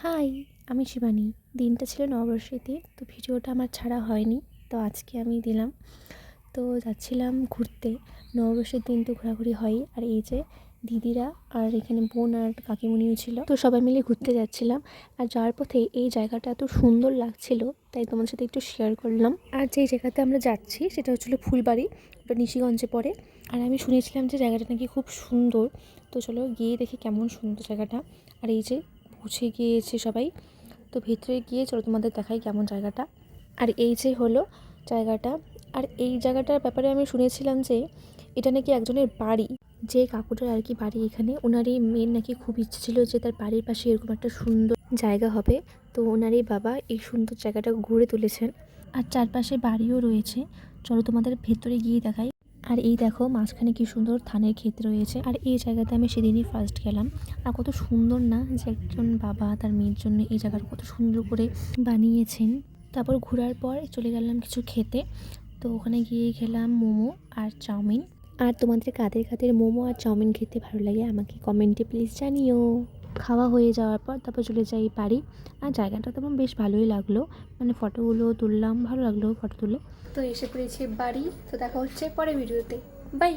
High, আমি শিবানী। দিনটা ছিল নববর্ষেতে, তো ভিডিওটা আমার ছাড়া হয়নি, তো আজকে আমি দিলাম। তো যাচ্ছিলাম ঘুরতে। নববর্ষের দিন তো ঘোরাঘুরি হয়ই। আর এই যে দিদিরা আর এখানে বোন আর কাকিমুনিও ছিল, তো সবাই মিলে ঘুরতে যাচ্ছিলাম। আর যাওয়ার পথে এই জায়গাটা এত সুন্দর লাগছিল, তাই তোমাদের সাথে একটু শেয়ার করলাম। আর যেই জায়গাতে আমরা যাচ্ছি সেটা হচ্ছিলো ফুলবাড়ি, ওটা নিশিগঞ্জে পড়ে। আর আমি শুনেছিলাম যে জায়গাটা নাকি খুব সুন্দর, তো চলো গিয়ে দেখি কেমন সুন্দর জায়গাটা। আর এই যে পৌঁছে গিয়েছে সবাই, তো ভেতরে গিয়ে চলো তোমাদের দেখাই কেমন জায়গাটা। আর এই যে হলো জায়গাটা। আর এই জায়গাটার ব্যাপারে আমি শুনেছিলাম যে এটা নাকি একজনের বাড়ি, যে কাকুটার আর কি বাড়ি এখানে, ওনারই মেন নাকি খুব ইচ্ছে ছিল যে তার বাড়ির পাশে এরকম একটা সুন্দর জায়গা হবে। তো ওনারই বাবা এই সুন্দর জায়গাটা ঘুরে তুলেছেন। আর চারপাশে বাড়িও রয়েছে, চলো তোমাদের ভেতরে গিয়ে দেখাই। আর এই দেখো মাঝখানে কি সুন্দর ধানের ক্ষেত রয়েছে। আর এই জায়গাতে আমি সেদিনই ফার্স্ট গেলাম। আর কত সুন্দর না, যে একজন বাবা তার মেয়ের জন্য এই জায়গাটা কত সুন্দর করে বানিয়েছেন। তারপর ঘোরার পর চলে গেলাম কিছু খেতে। তো ওখানে গিয়ে খেলাম মোমো আর চাউমিন। আর তোমাদের কাদের কাদের মোমো আর চাউমিন খেতে ভালো লাগে আমাকে কমেন্টে প্লিজ জানিও। খাওয়া হয়ে যাওয়ার পর তারপর চলে যাই বাড়ি। আর জায়গাটা তো আমার বেশ ভালোই লাগলো, মানে ফটোগুলো তুললাম, ভালো লাগলো ফটো তুলে। তো এসে পড়েছি বাড়ি, তো দেখা হচ্ছে পরের ভিডিওতে। বাই।